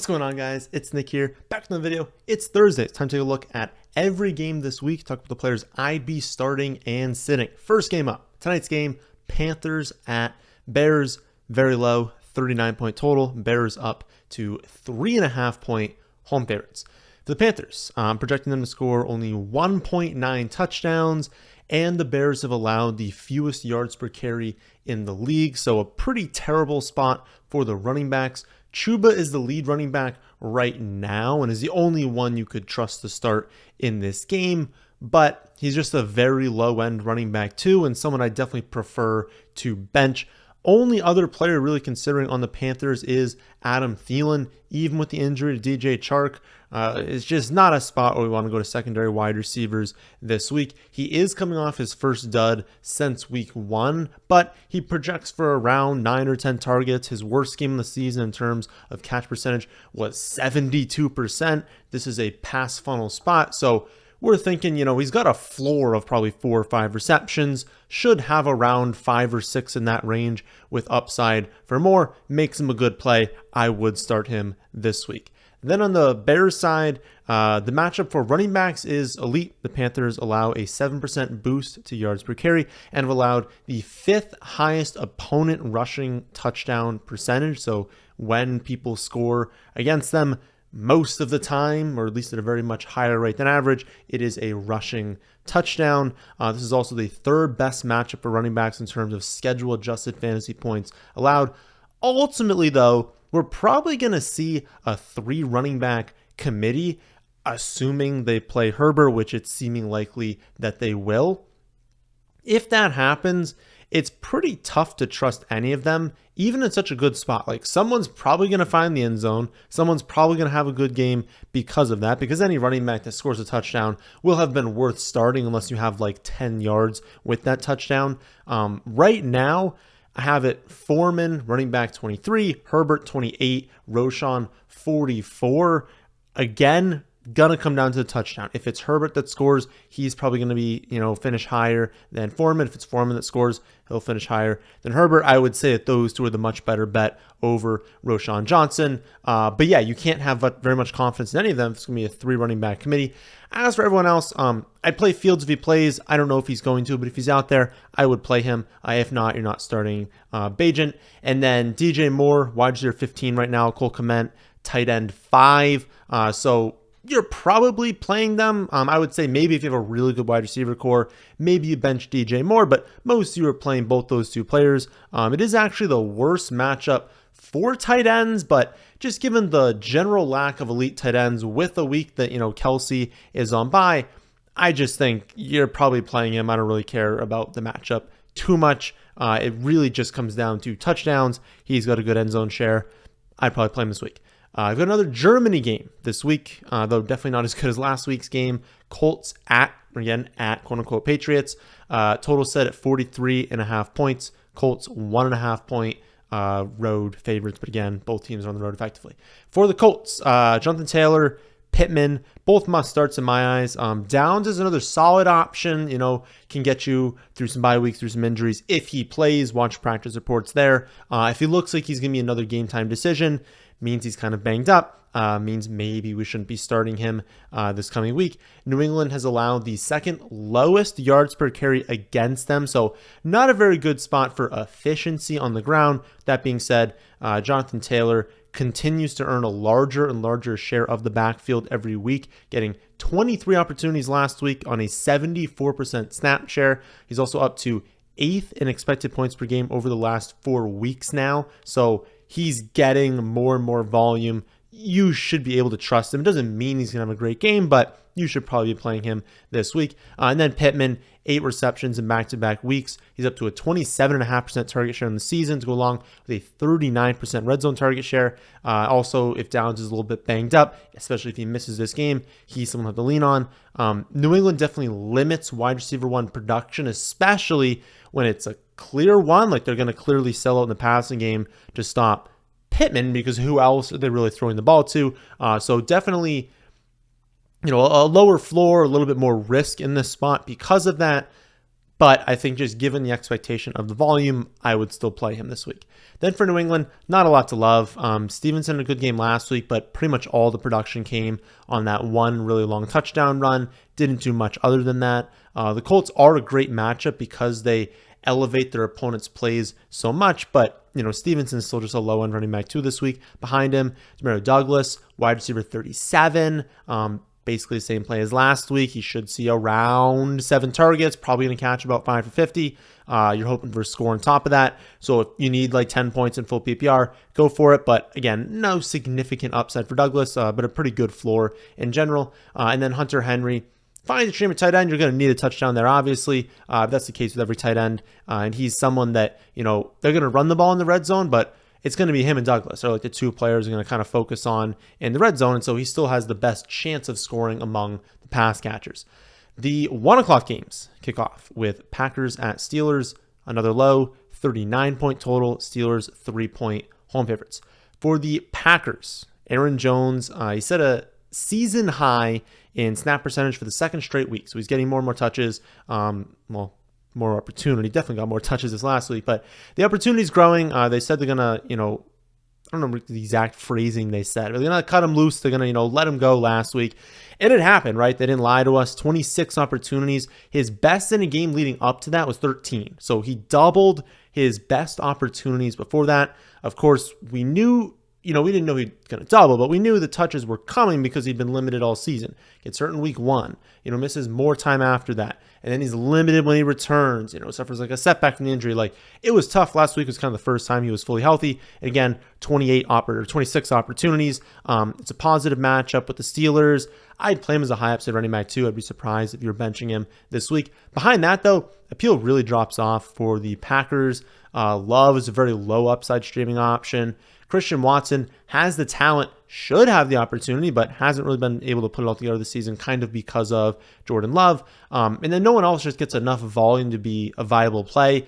What's going on, guys? It's Nick here, back in the video. It's Thursday. It's time to take a look at every game this week, talk about the players I'd be starting and sitting. First game up, tonight's game, Panthers at Bears, very low, 39-point total. Bears up to 3.5-point home favorites. For the Panthers, I'm projecting them to score only 1.9 touchdowns, and the Bears have allowed the fewest yards per carry in the league, so a pretty terrible spot for the running backs. Chuba is the lead running back right now and is the only one you could trust to start in this game, but he's just a very low-end running back too, and someone I definitely prefer to bench. Only other player really considering on the Panthers is Adam Thielen. Even with the injury to DJ Chark, it's just not a spot where we want to go to secondary wide receivers this week. He is coming off his first dud since week 1, but he projects for around 9 or 10 targets. His worst game of the season in terms of catch percentage was 72%. This is a pass funnel spot, so we're thinking, he's got a floor of probably 4 or 5 receptions, should have around 5 or 6 in that range with upside for more, makes him a good play. I would start him this week. Then on the Bears side, the matchup for running backs is elite. The Panthers allow a 7% boost to yards per carry and have allowed the 5th highest opponent rushing touchdown percentage. So when people score against them, most of the time, or at least at a very much higher rate than average, it is a rushing touchdown. This is also the 3rd best matchup for running backs in terms of schedule-adjusted fantasy points allowed. Ultimately, though, we're probably going to see a 3 running back committee, assuming they play Herbert, which it's seeming likely that they will. If that happens, it's pretty tough to trust any of them, even in such a good spot. Like, someone's probably going to find the end zone. Someone's probably going to have a good game because of that, because any running back that scores a touchdown will have been worth starting unless you have like 10 yards with that touchdown. Right now, I have it Foreman, running back 23, Herbert 28, Roschon 44. Again, gonna come down to the touchdown. If it's Herbert that scores, he's probably gonna be, finish higher than Foreman. If it's Foreman that scores, he'll finish higher than Herbert. I would say that those two are the much better bet over Roschon Johnson. But yeah, you can't have very much confidence in any of them. It's gonna be a 3 running back committee. As for everyone else, I'd play Fields if he plays. I don't know if he's going to, but if he's out there, I would play him. If not, you're not starting Bajent. And then DJ Moore, wide receiver 15 right now. Cole Kmet, tight end 5. So you're probably playing them. I would say maybe if you have a really good wide receiver core, maybe you bench DJ Moore, but most of you are playing both those 2 players. It is actually the worst matchup for tight ends, but just given the general lack of elite tight ends with a week that, Kelsey is on bye, I just think you're probably playing him. I don't really care about the matchup too much. It really just comes down to touchdowns. He's got a good end zone share. I'd probably play him this week. I've got another Germany game this week, though definitely not as good as last week's game. Colts at quote-unquote Patriots. Total set at 43.5 points. Colts 1.5 point road favorites, but again, both teams are on the road effectively. For the Colts, Jonathan Taylor, Pittman, both must starts in my eyes. Downs is another solid option, can get you through some bye weeks, through some injuries. If he plays, watch practice reports there. If he looks like he's going to be another game time decision, means he's kind of banged up, means maybe we shouldn't be starting him this coming week. New England has allowed the 2nd lowest yards per carry against them, so not a very good spot for efficiency on the ground. That being said, Jonathan Taylor continues to earn a larger and larger share of the backfield every week, getting 23 opportunities last week on a 74% snap share. He's also up to 8th in expected points per game over the last 4 weeks now, so he's getting more and more volume. You should be able to trust him. It doesn't mean he's going to have a great game, but you should probably be playing him this week. And then Pittman, 8 receptions in back-to-back weeks. He's up to a 27.5% target share in the season to go along with a 39% red zone target share. Also, if Downs is a little bit banged up, especially if he misses this game, he's someone to have to lean on. New England definitely limits wide receiver 1 production, especially when it's a clear one, like they're going to clearly sell out in the passing game to stop Pittman, because who else are they really throwing the ball to? So definitely, a lower floor, a little bit more risk in this spot because of that. But I think just given the expectation of the volume, I would still play him this week. Then for New England, not a lot to love. Stevenson had a good game last week, but pretty much all the production came on that one really long touchdown run. Didn't do much other than that. The Colts are a great matchup because they elevate their opponent's plays so much, but Stevenson's still just a low-end running back 2 this week. Behind him, Demario Douglas, wide receiver 37. Basically the same play as last week. He should see around 7 targets, probably going to catch about 5 for 50. You're hoping for a score on top of that. So if you need like 10 points in full PPR, go for it. But again, no significant upside for Douglas, but a pretty good floor in general. And then Hunter Henry, find the stream at tight end. You're going to need a touchdown there, obviously. That's the case with every tight end. And he's someone that, they're going to run the ball in the red zone, but it's going to be him and Douglas. They're like the 2 players are going to kind of focus on in the red zone. And so he still has the best chance of scoring among the pass catchers. The 1 o'clock games kick off with Packers at Steelers. Another low, 39-point total. Steelers 3-point home favorites. For the Packers, Aaron Jones, he set a season high in snap percentage for the 2nd straight week. So he's getting more and more touches. More opportunity. Definitely got more touches this last week, but the opportunity is growing. They said they're going to, I don't know the exact phrasing they said. They're going to cut him loose. They're going to, let him go last week. And it happened, right? They didn't lie to us. 26 opportunities. His best in a game leading up to that was 13. So he doubled his best opportunities before that. Of course, we knew, we didn't know he'd going to double, but we knew the touches were coming because he'd been limited all season. Gets hurt in week 1, misses more time after that. And then he's limited when he returns, suffers like a setback from the injury. Like, it was tough. Last week was kind of the first time he was fully healthy. And again, 26 opportunities. It's a positive matchup with the Steelers. I'd play him as a high upside running back 2. I'd be surprised if you're benching him this week. Behind that, though, appeal really drops off for the Packers. Love is a very low upside streaming option. Christian Watson has the talent, should have the opportunity, but hasn't really been able to put it all together this season, kind of because of Jordan Love. And then no one else just gets enough volume to be a viable play.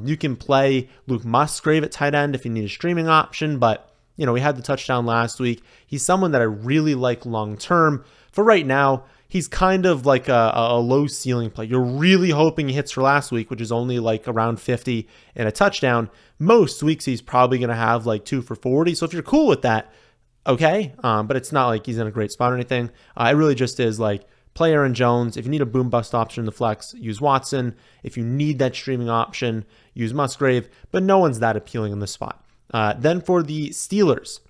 You can play Luke Musgrave at tight end if you need a streaming option, but he had the touchdown last week. He's someone that I really like long-term. For right now, he's kind of like a low ceiling play. You're really hoping he hits for last week, which is only like around 50 and a touchdown. Most weeks he's probably going to have like 2 for 40. So if you're cool with that, okay. But it's not like he's in a great spot or anything. It really just is like play Aaron Jones. If you need a boom bust option in the flex, use Watson. If you need that streaming option, use Musgrave. But no one's that appealing in this spot. Then for the Steelers,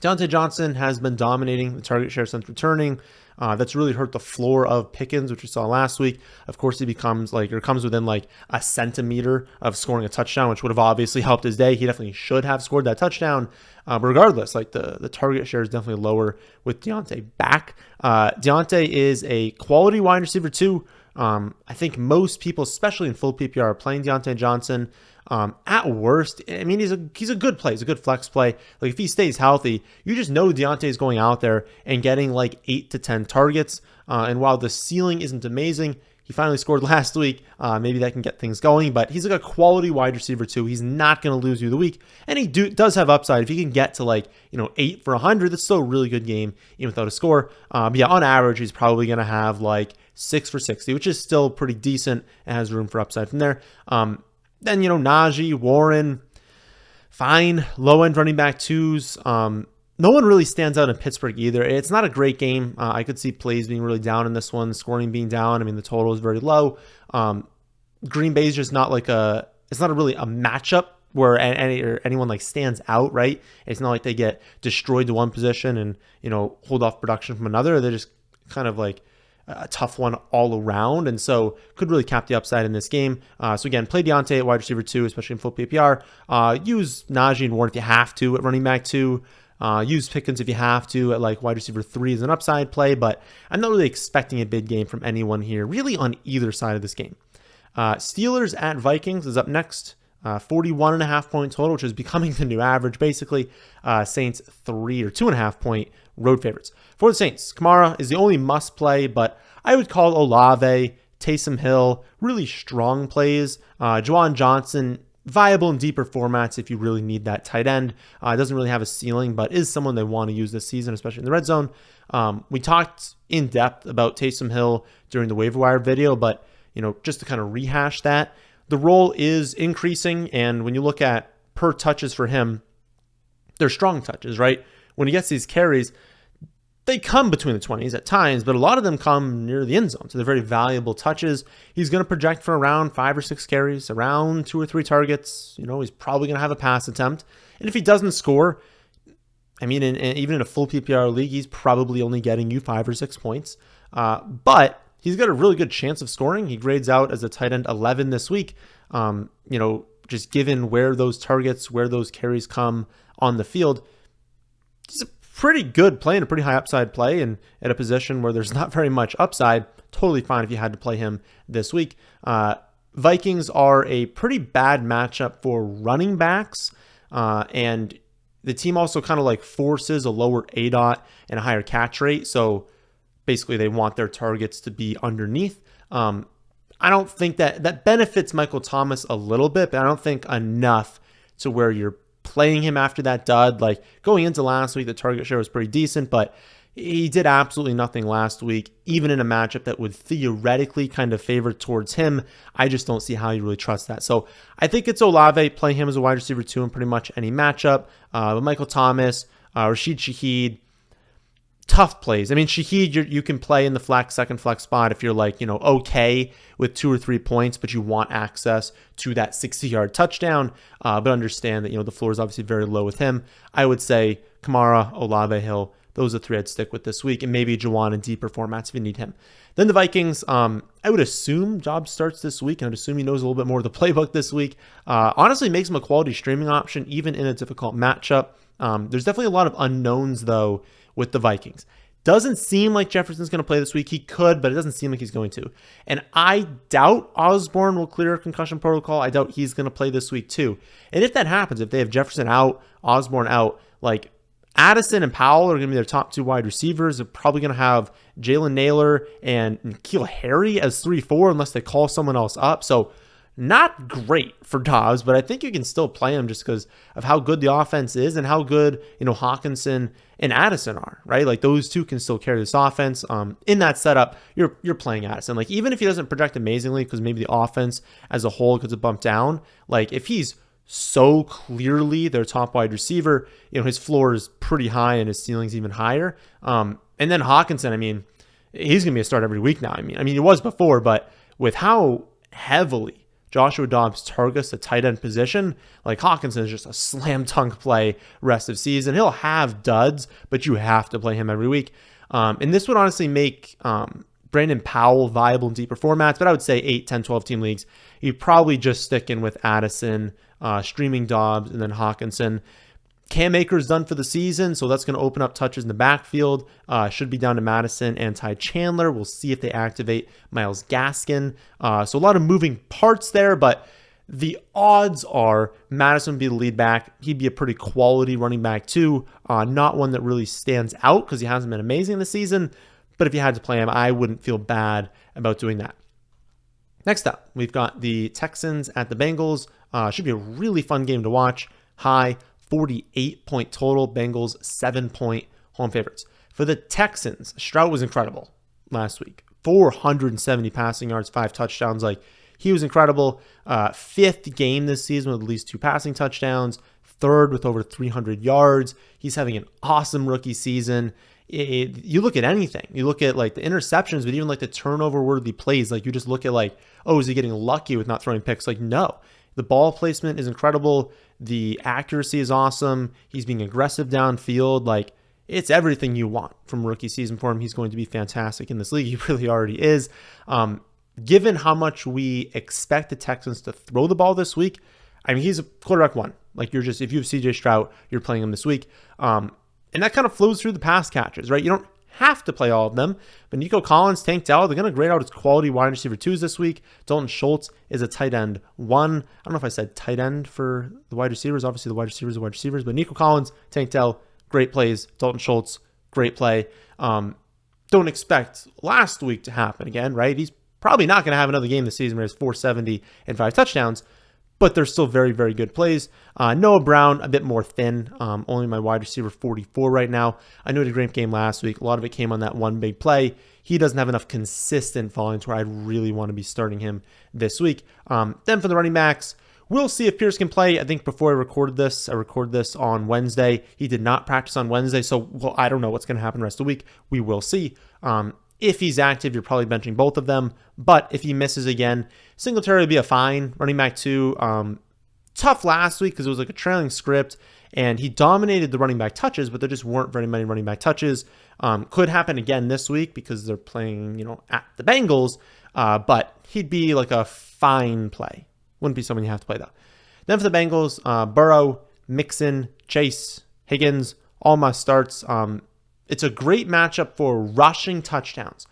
Deontay Johnson has been dominating the target share since returning. That's really hurt the floor of Pickens, which we saw last week. Of course, he comes within like a centimeter of scoring a touchdown, which would have obviously helped his day. He definitely should have scored that touchdown. But regardless, like the target share is definitely lower with Deontay back. Deontay is a quality wide receiver too. I think most people, especially in full PPR, are playing Deontay Johnson. At worst, I mean, he's a good play. He's a good flex play. Like if he stays healthy, you just know Deontay is going out there and getting like 8 to 10 targets. And while the ceiling isn't amazing, he finally scored last week. Maybe that can get things going, but he's like a quality wide receiver too. He's not going to lose you the week. And he does have upside. If he can get to 8 for 100, that's still a really good game, even without a score. But yeah, on average, he's probably going to have like 6 for 60, which is still pretty decent and has room for upside from there. Then, Najee, Warren, fine. Low-end running back 2s. No one really stands out in Pittsburgh either. It's not a great game. I could see plays being really down in this one, scoring being down. I mean, the total is very low. Green Bay is just not it's not really a matchup where anyone stands out, right? It's not like they get destroyed to one position and, hold off production from another. They're just kind of a tough one all around, and so could really cap the upside in this game. So again, play Deontay at wide receiver 2, especially in full PPR. Use Najee and Warren if you have to at running back 2. Use Pickens if you have to at wide receiver 3 as an upside play, but I'm not really expecting a big game from anyone here, really on either side of this game. Steelers at Vikings is up next. 41.5 point total, which is becoming the new average, basically. Saints 3 or 2.5 point road favorites. For the Saints, Kamara is the only must play, but I would call Olave, Taysom Hill, really strong plays. Juwan Johnson, viable in deeper formats if you really need that tight end. Doesn't really have a ceiling, but is someone they want to use this season, especially in the red zone. We talked in depth about Taysom Hill during the waiver wire video, but just to kind of rehash that, the role is increasing. And when you look at per touches for him, they're strong touches, right? When he gets these carries, they come between the 20s at times, but a lot of them come near the end zone. So they're very valuable touches. He's going to project for around 5 or 6 carries, around 2 or 3 targets. He's probably going to have a pass attempt. And if he doesn't score, even in a full PPR league, he's probably only getting you 5 or 6 points. But he's got a really good chance of scoring. He grades out as a tight end 11 this week. Just given where those targets, where those carries come on the field, he's a pretty good play and a pretty high upside play, and at a position where there's not very much upside. Totally fine if you had to play him this week. Vikings are a pretty bad matchup for running backs, and the team also kind of like forces a lower ADOT and a higher catch rate. So basically they want their targets to be underneath. I don't think that benefits Michael Thomas a little bit, but I don't think enough to where you're playing him after that dud. Like going into last week, the target share was pretty decent, but he did absolutely nothing last week, even in a matchup that would theoretically kind of favor towards him. I just don't see how you really trust that. So I think it's Olave. Play him as a wide receiver 2 in pretty much any matchup. But Michael Thomas, Rashid Shaheed, tough plays. Shaheed, you can play in the second flex spot if you're okay with 2 or 3 points, but you want access to that 60-yard touchdown. But understand that, the floor is obviously very low with him. I would say Kamara, Olave, Hill, those are 3 I'd stick with this week, and maybe Juwan in deeper formats if you need him. Then the Vikings, I would assume Dobbs starts this week, and I'd assume he knows a little bit more of the playbook this week. Honestly, makes him a quality streaming option, even in a difficult matchup. There's definitely a lot of unknowns, though, with the Vikings. Doesn't seem like Jefferson's going to play this week. He could, but it doesn't seem like he's going to. And I doubt Osborne will clear concussion protocol. I doubt he's going to play this week too. And if that happens, if they have Jefferson out, Osborne out, like Addison and Powell are going to be their top 2 wide receivers. They're probably going to have Jalen Naylor and N'Keal Harry as 3-4 unless they call someone else up. So not great for Dobbs, but I think you can still play him just because of how good the offense is and how good, Hawkinson and Addison are, right? Like those 2 can still carry this offense. In that setup, you're playing Addison. Like even if he doesn't project amazingly because maybe the offense as a whole gets a bump down, like if he's so clearly their top wide receiver, his floor is pretty high and his ceiling's even higher. And then Hawkinson, he's going to be a start every week now. He was before, but with how heavily Joshua Dobbs targets the tight end position, like Hawkinson is just a slam dunk play rest of season. He'll have duds, but you have to play him every week. And this would honestly make Brandon Powell viable in deeper formats, but I would say 8, 10, 12 team leagues, you're probably just sticking with Addison, streaming Dobbs, and then Hawkinson. Cam Akers done for the season, so that's going to open up touches in the backfield. Should be down to Madison and Ty Chandler. We'll see if they activate Myles Gaskin. So a lot of moving parts there, but the odds are Madison would be the lead back. He'd be a pretty quality running back too. Not one that really stands out because he hasn't been amazing this season, but if you had to play him, I wouldn't feel bad about doing that. Next up, we've got the Texans at the Bengals. Should be a really fun game to watch. High 48-point total. Bengals 7-point home favorites. For the Texans, Stroud was incredible last week. 470 passing yards, 5 touchdowns. Like he was incredible. 5th game this season with at least 2 passing touchdowns. 3rd with over 300 yards. He's having an awesome rookie season. You look at anything. You look at like the interceptions, but even like the turnover-worthy plays. Like you just look at like, oh, is he getting lucky with not throwing picks? Like no. The ball placement is incredible. The accuracy is awesome. He's being aggressive downfield. Like it's everything you want from rookie season for him. He's going to be fantastic in this league. He really already is. Given how much we expect the Texans to throw the ball this week, he's a quarterback 1. Like if you have CJ Stroud, you're playing him this week. And that kind of flows through the pass catches, right? You don't have to play all of them, but Nico Collins, Tank Dell, they're going to grade out as quality wide receiver 2s this week. Dalton Schultz is a tight end 1. I don't know if I said tight end for the wide receivers. Obviously, the wide receivers are wide receivers, but Nico Collins, Tank Dell, great plays. Dalton Schultz, great play. Don't expect last week to happen again, right? He's probably not going to have another game this season where he has 470 and 5 touchdowns, but they're still very, very good plays. Noah Brown, a bit more thin, only my wide receiver 44 right now. I know he had a great game last week. A lot of it came on that one big play. He doesn't have enough consistent volumes where I'd really want to be starting him this week. Then for the running backs, we'll see if Pierce can play. I think before I recorded this on Wednesday. He did not practice on Wednesday, so I don't know what's going to happen the rest of the week. We will see. If he's active, you're probably benching both of them. But if he misses again, Singletary would be a fine. Running back 2, tough last week because it was like a trailing script, and he dominated the running back touches, but there just weren't very many running back touches. Could happen again this week because they're playing, at the Bengals, but he'd be like a fine play. Wouldn't be someone you have to play, though. Then for the Bengals, Burrow, Mixon, Chase, Higgins, all must starts. It's a great matchup for rushing touchdowns.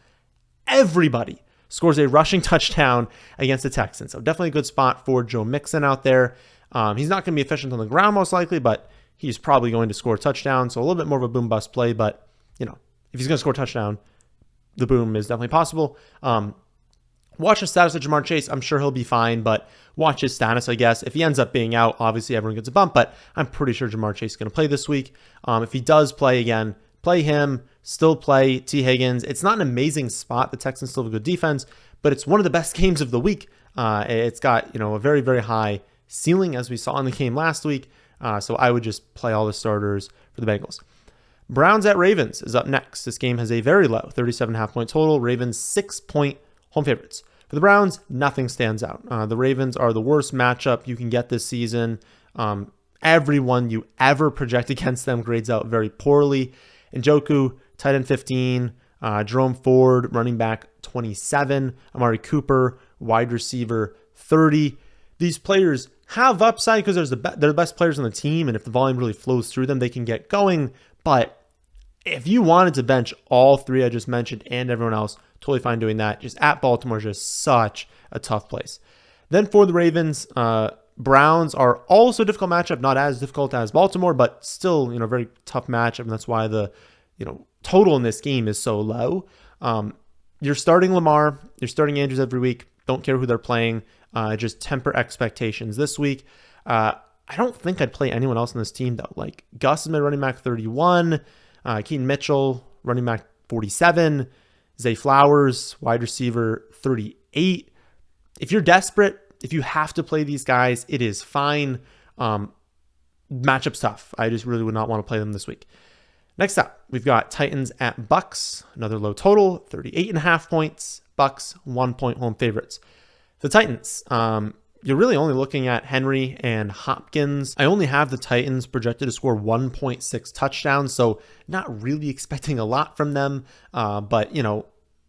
Everybody scores a rushing touchdown against the Texans. So definitely a good spot for Joe Mixon out there. He's not going to be efficient on the ground most likely, but he's probably going to score a touchdown. So a little bit more of a boom-bust play, but, if he's going to score a touchdown, the boom is definitely possible. Watch the status of Jamar Chase. I'm sure he'll be fine, but watch his status, I guess. If he ends up being out, obviously everyone gets a bump, but I'm pretty sure Jamar Chase is going to play this week. If he does play again, play him, still play T. Higgins. It's not an amazing spot. The Texans still have a good defense, but it's one of the best games of the week. It's got, a very, very high ceiling as we saw in the game last week. So I would just play all the starters for the Bengals. Browns at Ravens is up next. This game has a very low 37.5 point total. Ravens 6-point home favorites. For the Browns, nothing stands out. The Ravens are the worst matchup you can get this season. Everyone you ever project against them grades out very poorly. Njoku, tight end 15. Jerome Ford, running back 27. Amari Cooper, wide receiver 30. These players have upside because they're the best players on the team, and if the volume really flows through them, they can get going. But if you wanted to bench all three I just mentioned and everyone else, totally fine doing that. Just at Baltimore is just such a tough place. Then for the Ravens, Browns are also a difficult matchup, not as difficult as Baltimore, but still, very tough matchup, and that's why the, total in this game is so low. You're starting Lamar, you're starting Andrews every week. Don't care who they're playing. Just temper expectations this week. I don't think I'd play anyone else on this team, though. Like, Gus is my running back 31, Keaton Mitchell, running back 47, Zay Flowers, wide receiver 38. If you're desperate, if you have to play these guys, it is fine. Matchup's tough. I just really would not want to play them this week. Next up, we've got Titans at Bucs. Another low total, 38.5 points. Bucs, 1-point home favorites. The Titans, you're really only looking at Henry and Hopkins. I only have the Titans projected to score 1.6 touchdowns, so not really expecting a lot from them. But,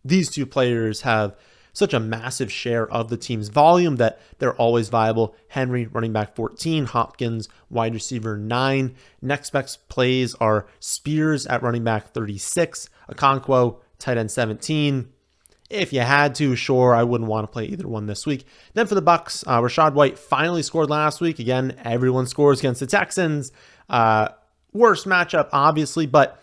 these two players have such a massive share of the team's volume that they're always viable. Henry, running back 14, Hopkins, wide receiver 9. Next best plays are Spears at running back 36, Okonkwo, tight end 17. If you had to, sure, I wouldn't want to play either one this week. Then for the Bucs, Rachaad White finally scored last week. Again, everyone scores against the Texans. Worst matchup, obviously, but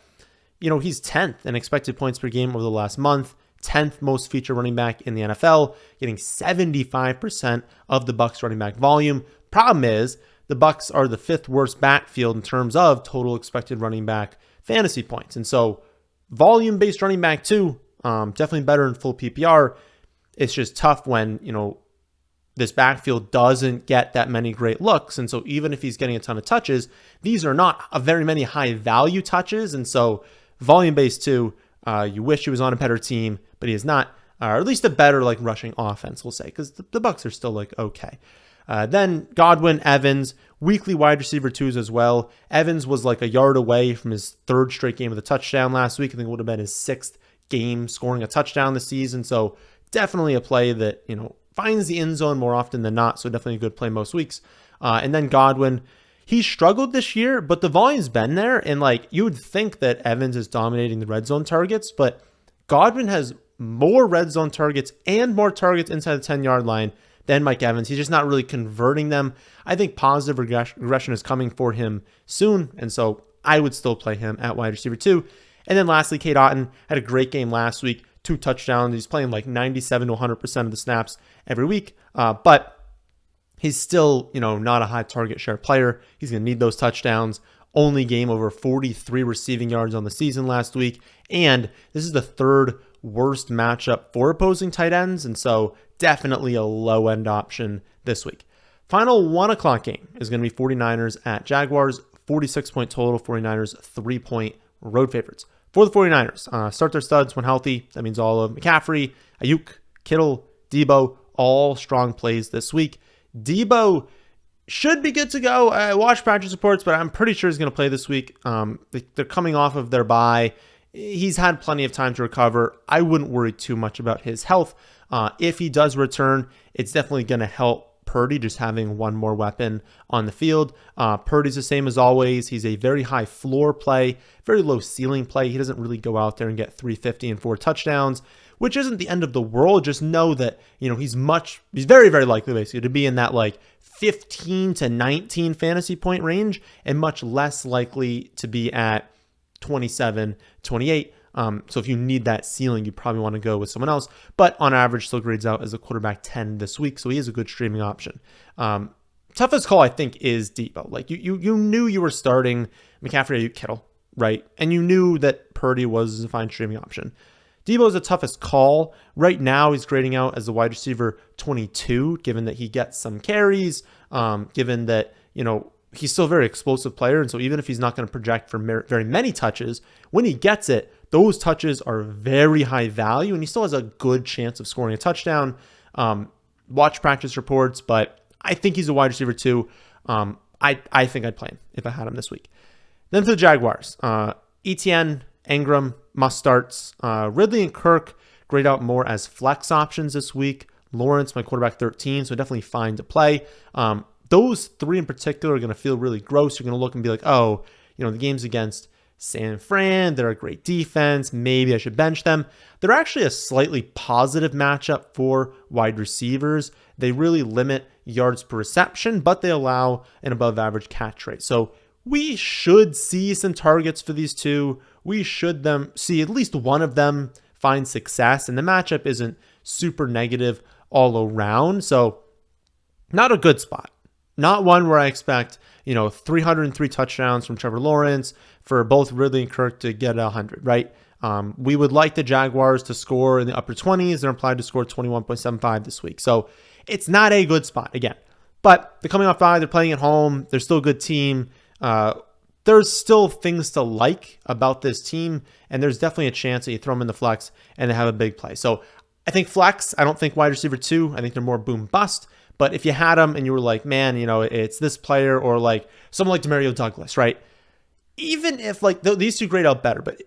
he's 10th in expected points per game over the last month. 10th most featured running back in the NFL, getting 75% of the Bucs running back volume. Problem is, the Bucs are the 5th worst backfield in terms of total expected running back fantasy points. And so volume-based running back too, definitely better in full PPR. It's just tough when, this backfield doesn't get that many great looks. And so even if he's getting a ton of touches, these are not very many high value touches. And so volume-based too, you wish he was on a better team, but he is not, or at least a better rushing offense, we'll say, because the Bucs are still okay. Then Godwin, Evans, weekly wide receiver 2s as well. Evans was a yard away from his 3rd straight game with a touchdown last week. I think it would have been his 6th game scoring a touchdown this season. So definitely a play that, finds the end zone more often than not. So definitely a good play most weeks. And then Godwin, he struggled this year, but the volume's been there. And you would think that Evans is dominating the red zone targets, but Godwin has more red zone targets and more targets inside the 10-yard line than Mike Evans. He's just not really converting them. I think positive regression is coming for him soon. And so I would still play him at wide receiver 2. And then lastly, Cade Otton had a great game last week, 2 touchdowns. He's playing 97 to 100% of the snaps every week. But He's still, not a high target share player. He's going to need those touchdowns. Only game over 43 receiving yards on the season last week. And this is the third worst matchup for opposing tight ends. And so definitely a low end option this week. Final 1 o'clock game is going to be 49ers at Jaguars. 46-point total. 49ers 3-point road favorites. For the 49ers, start their studs when healthy. That means all of McCaffrey, Ayuk, Kittle, Debo, all strong plays this week. Debo should be good to go. I watched practice reports, but I'm pretty sure he's going to play this week. They're coming off of their bye. He's had plenty of time to recover. I wouldn't worry too much about his health. If he does return, it's definitely going to help Purdy just having one more weapon on the field. Purdy's the same as always. He's a very high floor play, very low ceiling play. He doesn't really go out there and get 350 and 4 touchdowns, which isn't the end of the world. Just know that, he's very, very likely basically to be in that like 15 to 19 fantasy point range and much less likely to be at 27, 28. So if you need that ceiling, you probably want to go with someone else. But on average, still grades out as a quarterback 10 this week. So he is a good streaming option. Toughest call, I think, is Debo. Like you knew you were starting McCaffrey, Kittle, right? And you knew that Purdy was a fine streaming option. Debo is the toughest call. Right now, he's grading out as a wide receiver 22, given that he gets some carries, given that, he's still a very explosive player. And so even if he's not going to project for very many touches, when he gets it, those touches are very high value, and he still has a good chance of scoring a touchdown. Watch practice reports, but I think he's a wide receiver too. I think I'd play him if I had him this week. Then for the Jaguars, ETN, Ingram, must starts. Ridley and Kirk grade out more as flex options this week. Lawrence, my quarterback 13, so definitely fine to play. Those three in particular are going to feel really gross. You're going to look and be like, oh, the game's against San Fran, they're a great defense. Maybe I should bench them. They're actually a slightly positive matchup for wide receivers. They really limit yards per reception, but they allow an above average catch rate. So we should see some targets for these two. We should see at least one of them find success, and the matchup isn't super negative all around. So not a good spot. Not one where I expect, 303 touchdowns from Trevor Lawrence for both Ridley and Kirk to get 100, right? We would like the Jaguars to score in the upper 20s. They're implied to score 21.75 this week. So it's not a good spot again. But they're coming off bye. They're playing at home. They're still a good team. There's still things to like about this team. And there's definitely a chance that you throw them in the flex and they have a big play. So I think flex. I don't think wide receiver 2. I think they're more boom bust. But if you had them and you were like, man, it's this player or like someone like Demario Douglas, right? Even if like these two grade out better, but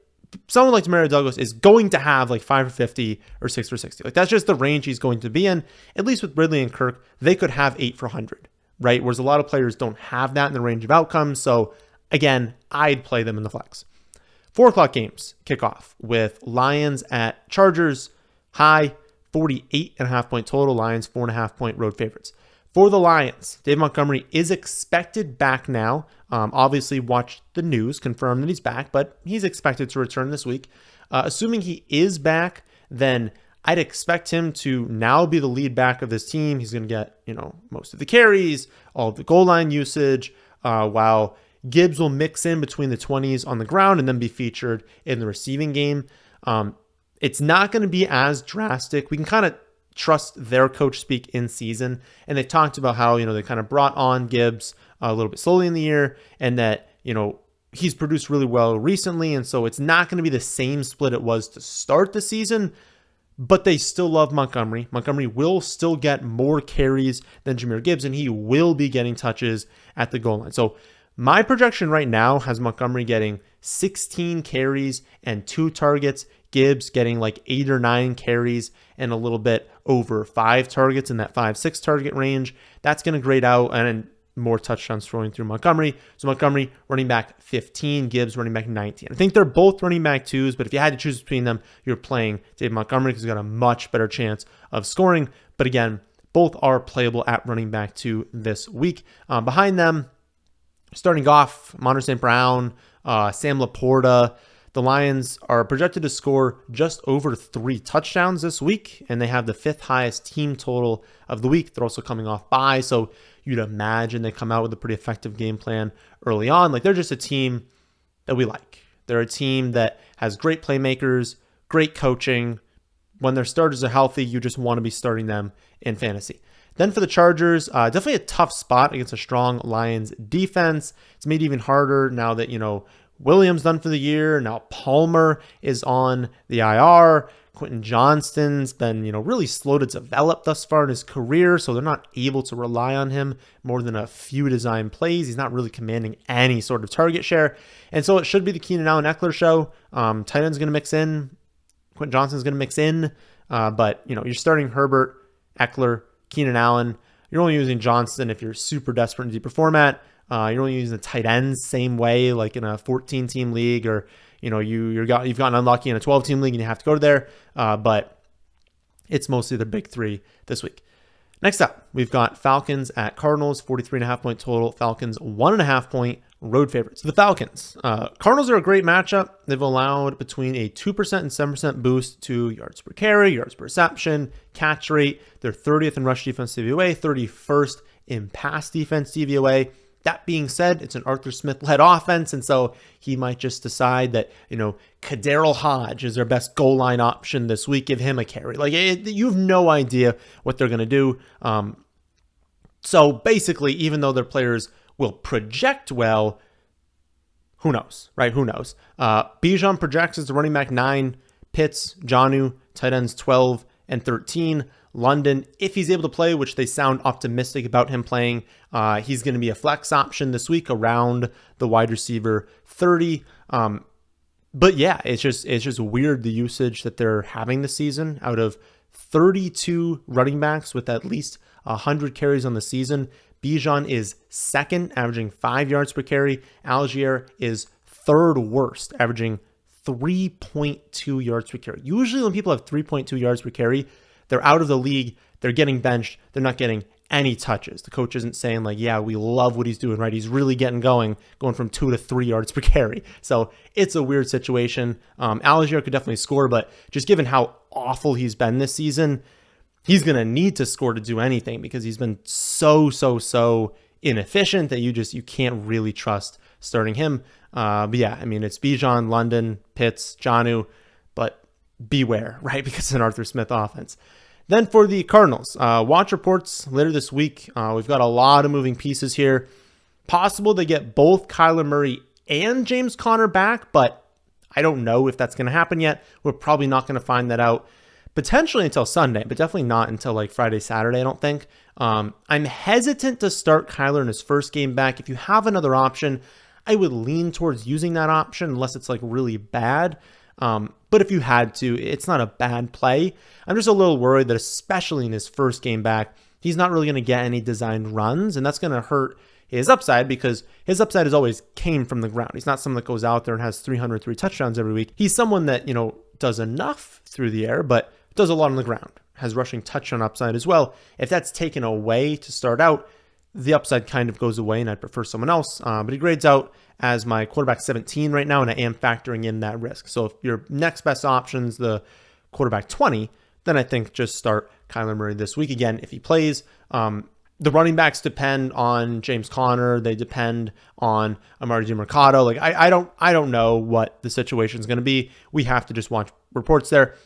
someone like Demario Douglas is going to have like 5 for 50 or 6 for 60. Like that's just the range he's going to be in. At least with Ridley and Kirk, they could have 8 for 100, right? Whereas a lot of players don't have that in the range of outcomes. So again, I'd play them in the flex. 4 o'clock games kick off with Lions at Chargers. High 48.5-point total. Lions 4.5-point road favorites. For the Lions, Dave Montgomery is expected back now. Obviously, watch the news, confirm that he's back, but he's expected to return this week. Assuming he is back, then I'd expect him to now be the lead back of this team. He's going to get, most of the carries, all of the goal line usage, while Gibbs will mix in between the 20s on the ground and then be featured in the receiving game. It's not going to be as drastic. We can kind of trust their coach speak in season. And they talked about how, they kind of brought on Gibbs a little bit slowly in the year and that, he's produced really well recently. And so it's not going to be the same split it was to start the season, but they still love Montgomery. Montgomery will still get more carries than Jahmyr Gibbs, and he will be getting touches at the goal line. So my projection right now has Montgomery getting 16 carries and 2 targets. Gibbs getting like 8 or 9 carries and a little bit over 5 targets in that 5-6 target range. That's going to grade out and more touchdowns throwing through Montgomery. So Montgomery running back 15, Gibbs running back 19. I think they're both running back 2s, but if you had to choose between them, you're playing Dave Montgomery because he's got a much better chance of scoring. But again, both are playable at running back 2 this week. Behind them, starting off, Monter St. Brown, Sam Laporta. The Lions are projected to score just over 3 touchdowns this week, and they have the 5th highest team total of the week. They're also coming off bye, so you'd imagine they come out with a pretty effective game plan early on. Like, they're just a team that we like. They're a team that has great playmakers, great coaching. When their starters are healthy, you just want to be starting them in fantasy. Then for the Chargers, definitely a tough spot against a strong Lions defense. It's made even harder now that, Williams done for the year. Now Palmer is on the IR. Quentin Johnston's been, really slow to develop thus far in his career, so they're not able to rely on him more than a few design plays. He's not really commanding any sort of target share. And so it should be the Keenan Allen Eckler show. Tight end's going to mix in. Quentin Johnston's going to mix in. But, you're starting Herbert, Eckler, Keenan Allen. You're only using Johnston if you're super desperate in deeper format. You're only using the tight ends same way, like in a 14-team league, or you've gotten unlucky in a 12-team league and you have to go there. But it's mostly the big 3 this week. Next up, we've got Falcons at Cardinals, 43.5 point total. Falcons 1.5 point road favorites. The Falcons. Cardinals are a great matchup. They've allowed between a 2% and 7% boost to yards per carry, yards per reception, catch rate. They're 30th in rush defense DVOA, 31st in pass defense DVOA. That being said, it's an Arthur Smith-led offense, and so he might just decide that, Kadarrell Hodge is their best goal line option this week. Give him a carry. You have no idea what they're going to do. So basically, even though their players will project well, who knows, right? Who knows? Bijan projects as the running back 9, Pitts, Jonnu, tight ends 12 and 13. London, if he's able to play, which they sound optimistic about him playing, he's going to be a flex option this week around the wide receiver 30. But yeah, it's just weird the usage that they're having this season. Out of 32 running backs with at least 100 carries on the season, Bijan is second, averaging 5 yards per carry. Algier is third worst, averaging 3.2 yards per carry. Usually when people have 3.2 yards per carry, they're out of the league. They're getting benched. They're not getting any touches. The coach isn't saying yeah, we love what he's doing, right? He's really going from 2 to 3 yards per carry. So it's a weird situation. Algier could definitely score, but just given how awful he's been this season, he's going to need to score to do anything because he's been so inefficient that you can't really trust starting him. But yeah, it's Bijan, London, Pitts, Jonnu, but beware, right? Because it's an Arthur Smith offense. Then for the Cardinals, watch reports later this week. We've got a lot of moving pieces here. Possible they get both Kyler Murray and James Conner back, but I don't know if that's going to happen yet. We're probably not going to find that out potentially until Sunday, but definitely not until Friday, Saturday, I don't think. I'm hesitant to start Kyler in his first game back. If you have another option, I would lean towards using that option unless it's really bad. But if you had to, it's not a bad play. I'm just a little worried that especially in his first game back, he's not really going to get any designed runs, and that's going to hurt his upside because his upside has always came from the ground. He's not someone that goes out there and has 303 touchdowns every week. He's someone that, does enough through the air, but does a lot on the ground, has rushing touchdown upside as well. If that's taken away to start out, the upside kind of goes away, and I'd prefer someone else. But he grades out as my quarterback 17 right now, and I am factoring in that risk. So if your next best option's the quarterback 20, then I think just start Kyler Murray this week. Again, if he plays, the running backs depend on James Conner. They depend on Amari DiMercato. I don't know what the situation is going to be. We have to just watch reports there.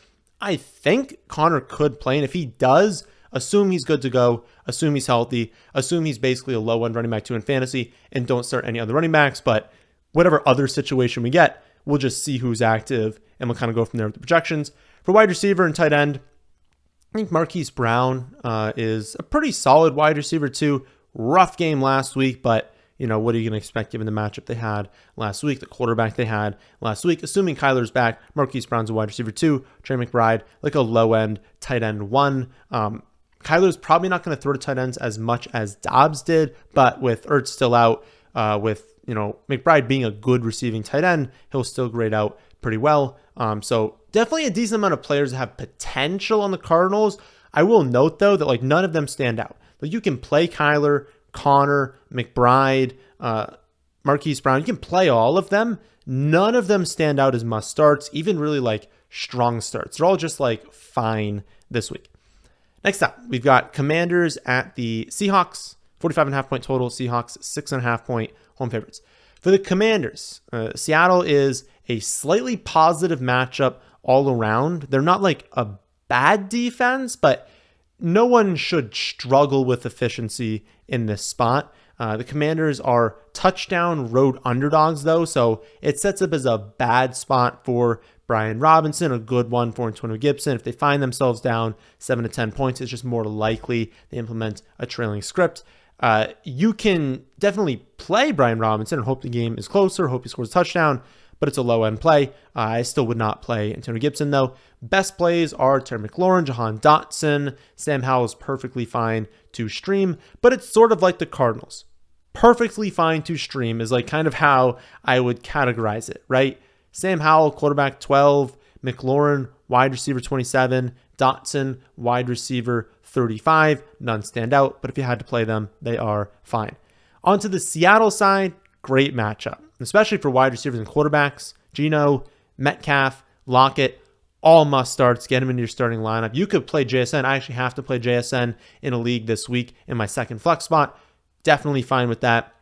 I think Conner could play, and if he does, assume he's good to go, assume he's healthy, assume he's basically a low-end running back 2 in fantasy, and don't start any other running backs. But whatever other situation we get, we'll just see who's active, and we'll kind of go from there with the projections. For wide receiver and tight end, I think Marquise Brown is a pretty solid wide receiver too. Rough game last week, but what are you going to expect given the matchup they had last week, the quarterback they had last week? Assuming Kyler's back, Marquise Brown's a wide receiver 2, Trey McBride, a low-end tight end 1. Kyler's probably not going to throw to tight ends as much as Dobbs did, but with Ertz still out, with McBride being a good receiving tight end, he'll still grade out pretty well. So definitely a decent amount of players that have potential on the Cardinals. I will note though that none of them stand out. You can play Kyler, Connor, McBride, Marquise Brown. You can play all of them. None of them stand out as must starts, even really like strong starts. They're all just like fine this week. Next up, we've got Commanders at the Seahawks, 45.5 point total. Seahawks 6.5 point home favorites. For the Commanders, Seattle is a slightly positive matchup all around. They're not like a bad defense, but no one should struggle with efficiency in this spot. The Commanders are touchdown road underdogs, though, so it sets up as a bad spot for Brian Robinson, a good one for Antonio Gibson. If they find themselves down 7 to 10 points, it's just more likely they implement a trailing script. You can definitely play Brian Robinson and hope the game is closer, hope he scores a touchdown, but it's a low-end play. I still would not play Antonio Gibson, though. Best plays are Terry McLaurin, Jahan Dotson. Sam Howell is perfectly fine to stream, but it's sort of like the Cardinals. Perfectly fine to stream is like kind of how I would categorize it, right? Sam Howell, quarterback 12, McLaurin, wide receiver 27, Dotson, wide receiver 35. None stand out, but if you had to play them, they are fine. On to the Seattle side, great matchup, especially for wide receivers and quarterbacks. Geno, Metcalf, Lockett, all must starts. Get him into your starting lineup. You could play JSN. I actually have to play JSN in a league this week in my second flex spot. Definitely fine with that.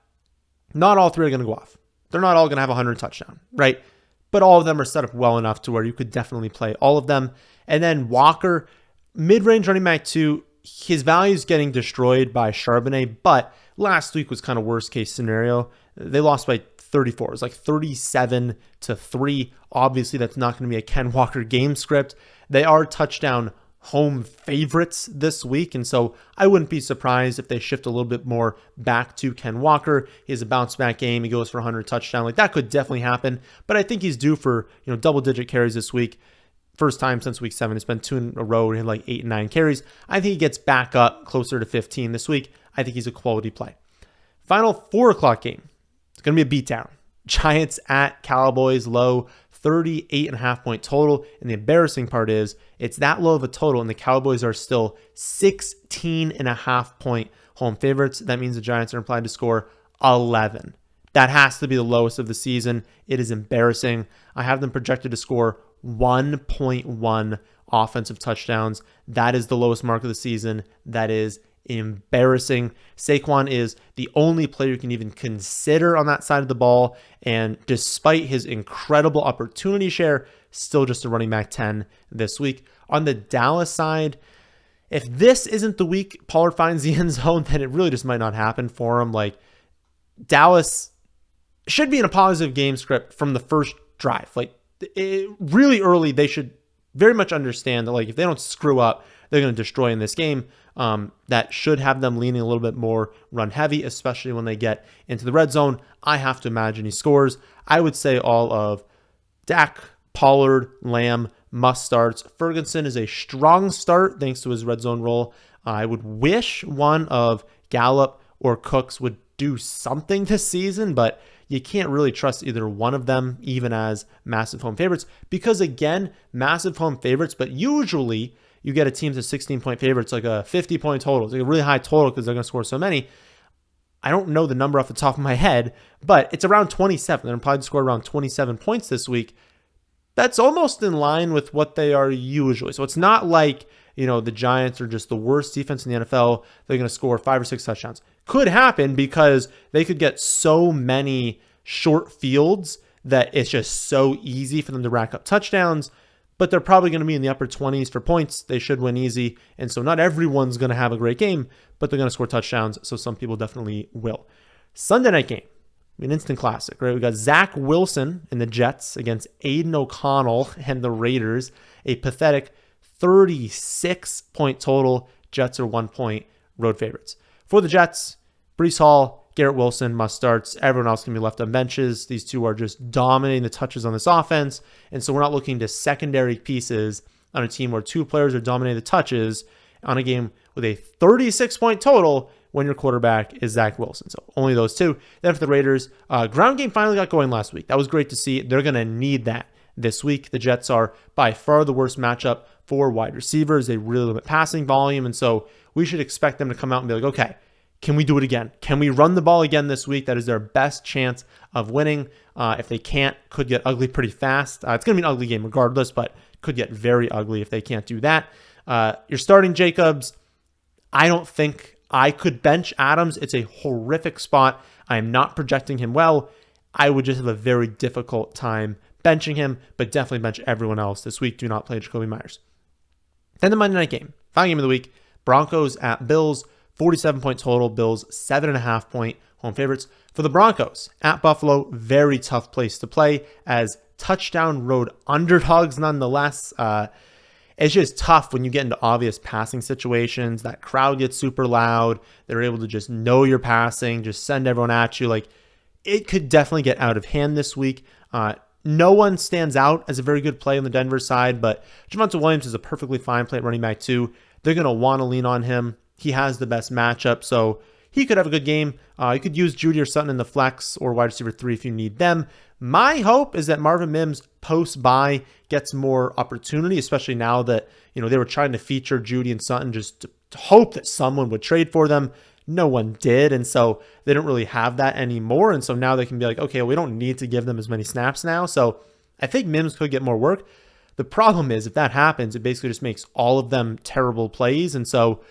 Not all three are going to go off. They're not all going to have 100 touchdown, right? But all of them are set up well enough to where you could definitely play all of them. And then Walker, mid-range running back 2, his value is getting destroyed by Charbonnet, but last week was kind of worst case scenario. They lost by 34. It was like 37-3. Obviously, that's not going to be a Ken Walker game script. They are touchdown home favorites this week, and so I wouldn't be surprised if they shift a little bit more back to Ken Walker. He has a bounce back game. He goes for 100 touchdown. Like that could definitely happen, but I think he's due for, double-digit carries this week. First time since week 7. It's been 2 in a row. He had like 8 and 9 carries. I think he gets back up closer to 15 this week. I think he's a quality play. Final 4 o'clock game. It's going to be a beatdown. Giants at Cowboys, low 38.5 point total. And the embarrassing part is it's that low of a total and the Cowboys are still 16.5 point home favorites. That means the Giants are implied to score 11. That has to be the lowest of the season. It is embarrassing. I have them projected to score 1.1 offensive touchdowns. That is the lowest mark of the season. That is embarrassing. Saquon is the only player you can even consider on that side of the ball. And despite his incredible opportunity share, still just a running back 10 this week. On the Dallas side, if this isn't the week Pollard finds the end zone, then it really just might not happen for him. Like Dallas should be in a positive game script from the first drive. Like really early, they should very much understand that like if they don't screw up, they're going to destroy in this game. That should have them leaning a little bit more run heavy, especially when they get into the red zone. I have to imagine he scores. I would say all of Dak, Pollard, Lamb, must starts. Ferguson is a strong start thanks to his red zone role. I would wish one of Gallup or Cooks would do something this season, but you can't really trust either one of them, even as massive home favorites, because again, massive home favorites, but usually you get a team to 16-point favorites, like a 50-point total. It's like a really high total because they're going to score so many. I don't know the number off the top of my head, but it's around 27. They're implied to score around 27 points this week. That's almost in line with what they are usually. So it's not like, the Giants are just the worst defense in the NFL. They're going to score 5 or 6 touchdowns. Could happen because they could get so many short fields that it's just so easy for them to rack up touchdowns, but they're probably going to be in the upper 20s for points. They should win easy. And so not everyone's going to have a great game, but they're going to score touchdowns. So some people definitely will. Sunday night game, an instant classic, right? We got Zach Wilson and the Jets against Aiden O'Connell and the Raiders, a pathetic 36-point total. Jets are 1-point road favorites. For the Jets, Breece Hall, Garrett Wilson, must starts. Everyone else can be left on benches. These two are just dominating the touches on this offense. And so we're not looking to secondary pieces on a team where 2 players are dominating the touches on a game with a 36-point total when your quarterback is Zach Wilson. So only those 2. Then for the Raiders, ground game finally got going last week. That was great to see. They're going to need that this week. The Jets are by far the worst matchup for wide receivers. They really limit passing volume. And so we should expect them to come out and be like, okay, can we do it again? Can we run the ball again this week? That is their best chance of winning. If they can't, could get ugly pretty fast. It's going to be an ugly game regardless, but could get very ugly if they can't do that. You're starting Jacobs. I don't think I could bench Adams. It's a horrific spot. I am not projecting him well. I would just have a very difficult time benching him, but definitely bench everyone else this week. Do not play Jacoby Myers. Then the Monday night game, final game of the week, Broncos at Bills, 47-point total. Bills 7.5-point home favorites. For the Broncos at Buffalo, very tough place to play as touchdown road underdogs nonetheless. It's just tough when you get into obvious passing situations. That crowd gets super loud. They're able to just know you're passing, just send everyone at you. Like, it could definitely get out of hand this week. No one stands out as a very good play on the Denver side, but Javonte Williams is a perfectly fine play at running back too. They're going to want to lean on him. He has the best matchup, so he could have a good game. You could use Judy or Sutton in the flex or wide receiver 3 if you need them. My hope is that Marvin Mims post-bye gets more opportunity, especially now that they were trying to feature Judy and Sutton just to hope that someone would trade for them. No one did, and so they don't really have that anymore. And so now they can be like, okay, we don't need to give them as many snaps now. So I think Mims could get more work. The problem is if that happens, it basically just makes all of them terrible plays. And so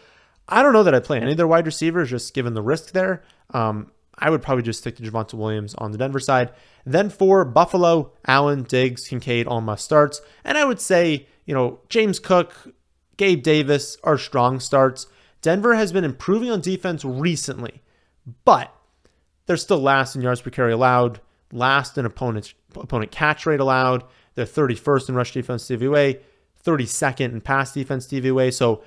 I don't know that I'd play any of their wide receivers, just given the risk there. I would probably just stick to Javonte Williams on the Denver side. Then for Buffalo, Allen, Diggs, Kincaid, all must starts. And I would say, James Cook, Gabe Davis are strong starts. Denver has been improving on defense recently, but they're still last in yards per carry allowed, last in opponent catch rate allowed. They're 31st in rush defense DVOA, 32nd in pass defense DVOA. So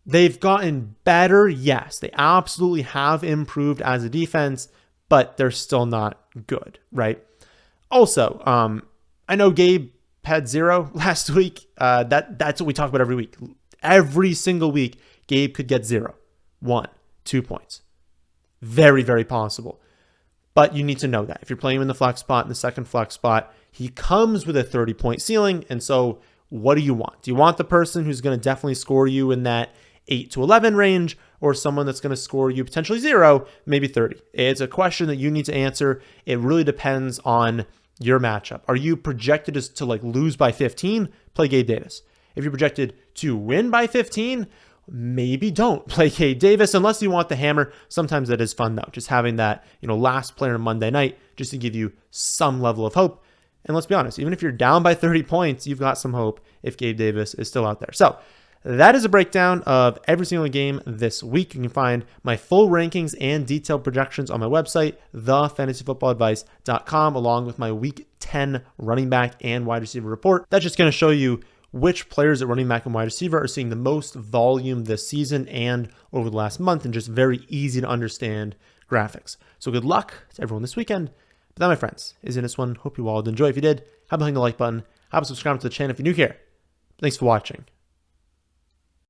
they've gotten better. Yes, they absolutely have improved as a defense, but they're still not good, right? Also, I know Gabe had 0 last week. That's what we talk about every week. Every single week, Gabe could get 0, 1, 2 points. Very, very possible. But you need to know that. If you're playing him in the flex spot, in the second flex spot, he comes with a 30-point ceiling. And so what do you want? Do you want the person who's going to definitely score you in that 8 to 11 range, or someone that's going to score you potentially 0, maybe 30? It's a question that you need to answer. It really depends on your matchup. Are you projected to lose by 15? Play Gabe Davis. If you're projected to win by 15, maybe don't play Gabe Davis unless you want the hammer. Sometimes that is fun though, just having that last player on Monday night just to give you some level of hope. And let's be honest, even if you're down by 30 points, you've got some hope if Gabe Davis is still out there. So that is a breakdown of every single game this week. You can find my full rankings and detailed projections on my website, thefantasyfootballadvice.com, along with my week 10 running back and wide receiver report. That's just going to show you which players at running back and wide receiver are seeing the most volume this season and over the last month, and just very easy to understand graphics. So good luck to everyone this weekend. But that, my friends, is in this one. Hope you all did enjoy. If you did, how about hitting the like button? How about subscribing to the channel if you're new here? Thanks for watching.